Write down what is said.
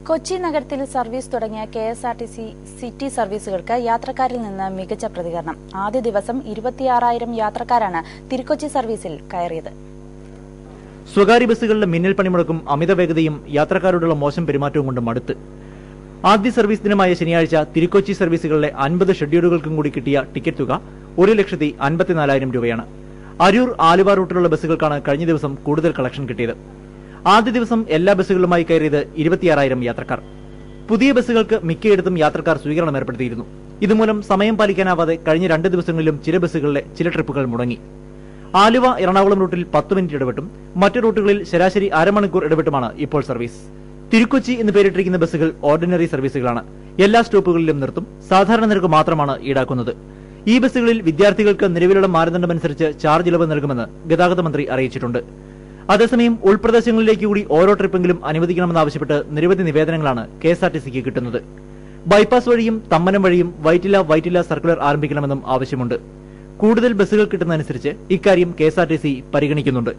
കൊച്ചി നഗരത്തിൽ സർവീസ് തുടങ്ങിയ KSRTC city സർവീസുകൾക്ക് യാത്രക്കാരിൽ നിന്ന് മികച്ച പ്രതികരണം. ആദ്യ ദിവസം 26,000 യാത്രക്കാരാണ് തിരുക്കൊച്ചി സർവീസിൽ കയറിയത്. സ്വകാര്യ ബസ്സുകളിലെ മിന്നൽ പണിമുടക്കും അമിത വേഗതയും യാത്രക്കാരോടുള്ള മോശം പെരുമാറ്റവും കൊണ്ട് മടുത്ത്. ആദ്യ സർവീസ് ദിനമായ ശനിയാഴ്ച തിരുക്കൊച്ചി സർവീസുകളിലെ 50 ഷെഡ്യൂളുകൾക്കും കൂടി കിട്ടിയ ടിക്കറ്റ് തുക 1,54,000 രൂപയാണ്. അരൂർ ആലുവ റൂട്ടിലുള്ള ബസ്സുകൾക്കാണ് കഴിഞ്ഞ ദിവസം കൂടുതൽ കളക്ഷൻ കിട്ടിയത്. ആദ്യ ദിവസം എല്ലാ ബസ്സുകളിലുമായി കയറിയത് 26,000 യാത്രക്കാർ. പുതിയ ബസ്സുകൾക്ക് മിക്കയിടത്തും യാത്രക്കാർ സ്വീകരണം ഏർപ്പെടുത്തിയിരുന്നു. ഇതുമൂലം സമയം പാലിക്കാനാവാതെ കഴിഞ്ഞ 2 ദിവസങ്ങളിലും ചില ബസ്സുകളിലെ ചില ട്രിപ്പുകൾ മുടങ്ങി. ആലുവ എറണാകുളം റൂട്ടിൽ 10 മിനിറ്റ് ഇടവിട്ടും മറ്റു റൂട്ടുകളിൽ ശരാശരി അരമണിക്കൂർ ഇടവിട്ടുമാണ് ഇപ്പോൾ സർവീസ്. തിരുക്കൊച്ചി എന്ന് പേരിട്ടിരിക്കുന്ന ബസ്സുകൾ ഓർഡിനറി സർവീസുകളാണ്. എല്ലാ സ്റ്റോപ്പുകളിലും നിർത്തും. സാധാരണ നിരക്ക് മാത്രമാണ് ഈടാക്കുന്നത്. ഈ ബസ്സുകളിൽ വിദ്യാർത്ഥികൾക്ക് നിലവിലുള്ള മാനദണ്ഡമനുസരിച്ച് ചാർജ് ഇളവ് നൽകുമെന്ന് ഗതാഗത മന്ത്രി അറിയിച്ചിട്ടുണ്ട്. അതേസമയം ഉൾപ്രദേശങ്ങളിലേക്ക് കൂടി ഓരോ ട്രിപ്പെങ്കിലും അനുവദിക്കണമെന്നാവശ്യപ്പെട്ട് നിരവധി നിവേദനങ്ങളാണ് KSRTCക്ക് കിട്ടുന്നത്. ബൈപ്പാസ് വഴിയും തമ്മനം വഴിയും വൈറ്റില സർക്കുലർ ആരംഭിക്കണമെന്നും ആവശ്യമുണ്ട്. കൂടുതൽ ബസ്സുകൾ കിട്ടുന്നതനുസരിച്ച് ഇക്കാര്യം KSRTC പരിഗണിക്കുന്നുണ്ട്.